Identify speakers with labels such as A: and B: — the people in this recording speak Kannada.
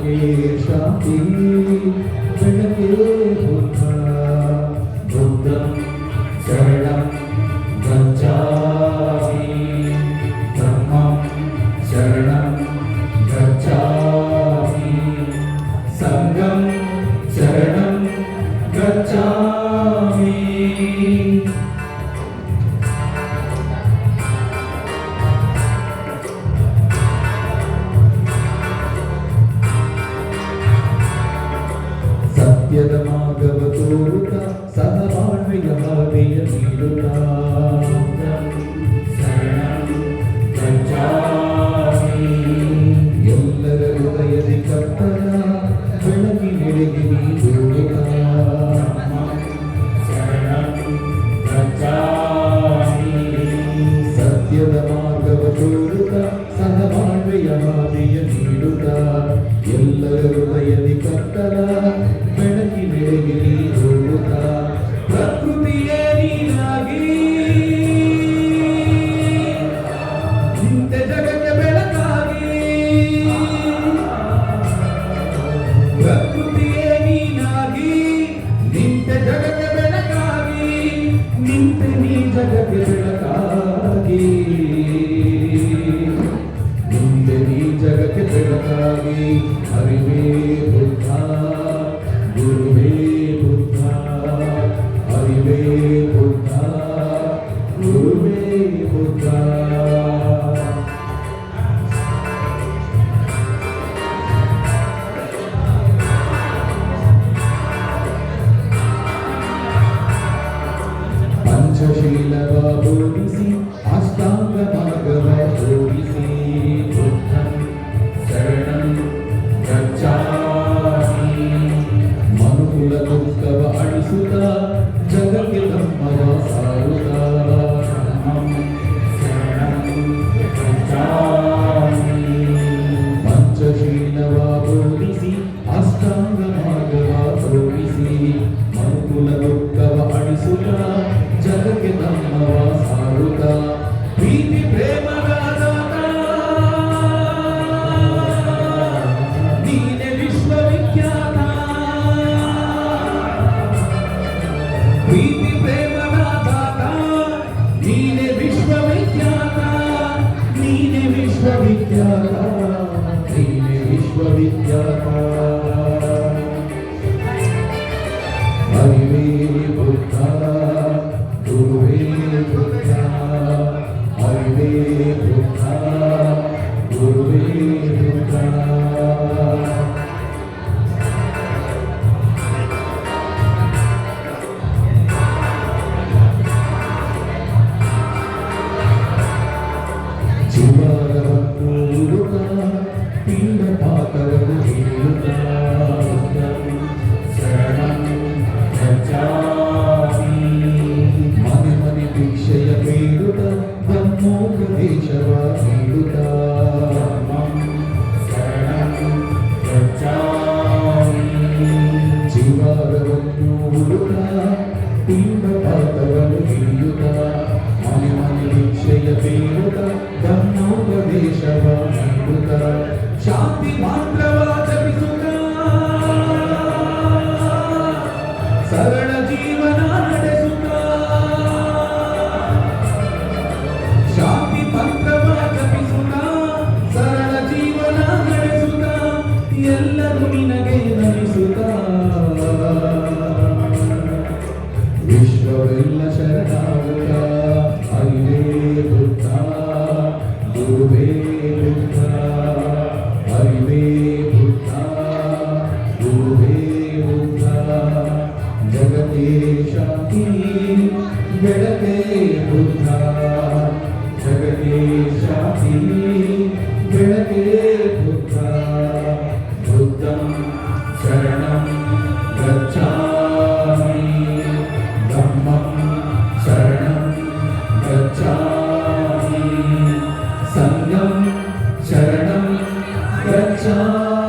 A: ಜಗಕ್ಕೆ ಶಾಂತಿ ಬೆಳಕೆ ಬುದ್ಧ ಬುದ್ಧಂ ಶರಣಂ ಗಚ್ಚಾಮಿ ಧಮ್ಮಂ ಶರಣಂ ಗಚ್ಚಾಮಿ ಸಂಘಂ ಶರಣಂ ಗಚ್ಚಾಮಿ. ಸತ್ಯದ ಮಾರ್ಗವ ತೋರುತ್ತ ಸಹಬಾಳ್ವೆಯ ಹಾದಿಯ ನೀಡುತ್ತ ಶರಣಂ ಗಚ್ಚಾಮಿ. ಎಲ್ಲರ ಹೃದಯದಿ ಕರ್ತನ ಬೆಳಕಿನೆಡೆಗೆ ನೀಡುತ್ತ ಶರಣಂ ಗಚ್ಚಾಮಿ. ಸತ್ಯದ ಮಾರ್ಗವ ತೋರುತ್ತ ಸಹಬಾಳ್ವೆಯ ಹಾದಿಯ ನೀಡುತ್ತ ಎಲ್ಲರ ಹೃದಯದಿ ಕರ್ತನ ಬೆಳಕಿನೆಡೆಗೆ ನೀಡುತ್ತ ಪ್ರಕೃತಿಯೇ ನೀನಾಗಿ ನಿಂತೆ ಜಗಕ್ಕೆ ಬೆಳಕಾಗಿ. ಪ್ರಕೃತಿಯೇ ನೀನಾಗಿ ನಿಂತೆ ಜಗಕ್ಕೆ ಬೆಳಕಾಗಿ. ನಿಂತೆ ನೀ ಜಗಕ್ಕೆ ಬೆಳಕಾಗಿ. ನಿಂತೆ ನೀ ಜಗಕ್ಕೆ ಬೆಳಕಾಗಿ. ಅರಿವೇ ಬುದ್ಧ ಗುರುವೇ ಬುದ್ಧ ಅರಿವೇ ಬುದ್ಧ ಗುರುವೇ ಬುದ್ಧ. ಪಂಚಶೀಲವ ಬೋಧಿಸಿ ಅಷ್ಟಾಂಗ ಮಾರ್ಗವ ತೋರಿಸಿ ಬುದ್ಧಂ ಶರಣಂ ಗಚ್ಚಾಮಿ. ಮನುಕುಲ ದುಃಖವ ಅಳಿಸುತ್ತ ಜಗಕ್ಕೆ ಧಮ್ಮವ ಸಾರುತ್ತ ಧಮ್ಮಂ ಶರಣಂ ಗಚ್ಚಾಮಿ. ಪಂಚಶೀಲವ ಬೋಧಿಸಿ ಅಷ್ಟಾಂಗ ಮಾರ್ಗವ ತೋರಿಸಿ ಮನುಕುಲ ದುಃಖವ ಅಳಿಸುತ್ತ ಜಗಕ್ಕೆ ಧಮ್ಮವ ಸಾರುತ್ತ ಪ್ರೀತಿ ಪ್ರೇಮದ ನೀನೆ ವಿಶ್ವವಿಖ್ಯಾತ. ಪ್ರೀತಿ ಪ್ರೇಮದ ದಾತ ನೀನೆ ವಿಶ್ವವಿಖ್ಯಾತ. ನೀನೆ ವಿಶ್ವವಿಖ್ಯಾತ. ನೀನೆ ವಿಶ್ವವಿಖ್ಯಾತ. ಅರಿವೇ ಬುದ್ಧ ಗುರುವೇ ಬುದ್ಧ ಅರಿವೇ ಬುದ್ಧ ಗುರುವೇ ಬುದ್ಧ. ಜೀವನವನ್ನು ಉರುತ ಪಿಂಡ ಪಾತವನ್ನು ಹೇಳುತ್ತ ಶರಣಂ ಗಚ್ಚಾಮಿ. ಮನೆ ಮನೆ ಭಿಕ್ಷೆಯ ಬೇಡುತ್ತ ಬ್ರಹ್ಮೋಪದೇಶವ ನೀಡುತ್ತ ಧಮ್ಮಂ ಶರಣಂ ಗಚ್ಚಾಮಿ. ಜೀವನವನ್ನು ಉರುತ ಪಿಂಡ ಪಾತವನ್ನು ಹಿಡಿಯುತ್ತ ಮನೆ ಮನೆ ಭಿಕ್ಷೆಯ ಬೇಡುತ್ತ ಬ್ರಹ್ಮೋಪದೇಶವ ನೀಡುತ್ತ ಶಾಂತಿ ಮಾತ್ರವ ಜಪಿಸುತ್ತ ಸರಳ ಜೀವನ ನಡೆಸುತ್ತ ಶಾಂತಿ ಮಂತ್ರವ ಜಪಿಸುತ್ತ ಸರಳ ಜೀವನ ನಡೆಸುತ್ತ ಎಲ್ಲರೂ ನಿನಗೆ ನಮಿಸುತ್ತ ವಿಶ್ವವೆಲ್ಲ ಶರಣಾಗುತ್ತ ಅರಿವೇ ಬುದ್ಧ ಗುರುವೇ ಬುದ್ಧ ಅರಿವೇ ಬುದ್ಧ ಗುರುವೇ ಬುದ್ಧ. ಜಗತ್ತೇ ಶಾಂತಿ ಬೆಳಕೆ ಬುದ್ಧ ಜಗತ್ತೇ ಶಾಂತಿ ಬೆಳಕೆ ಬುದ್ಧ. ಬುದ್ಧಂ ಶರಣಂ ಗಚ್ಚಾಮಿ ಧಮ್ಮಂ ಶರಣಂ ಗಚ್ಚಾಮಿ ಸಂಘಂ ಶರಣಂ ಗಚ್ಚಾಮಿ.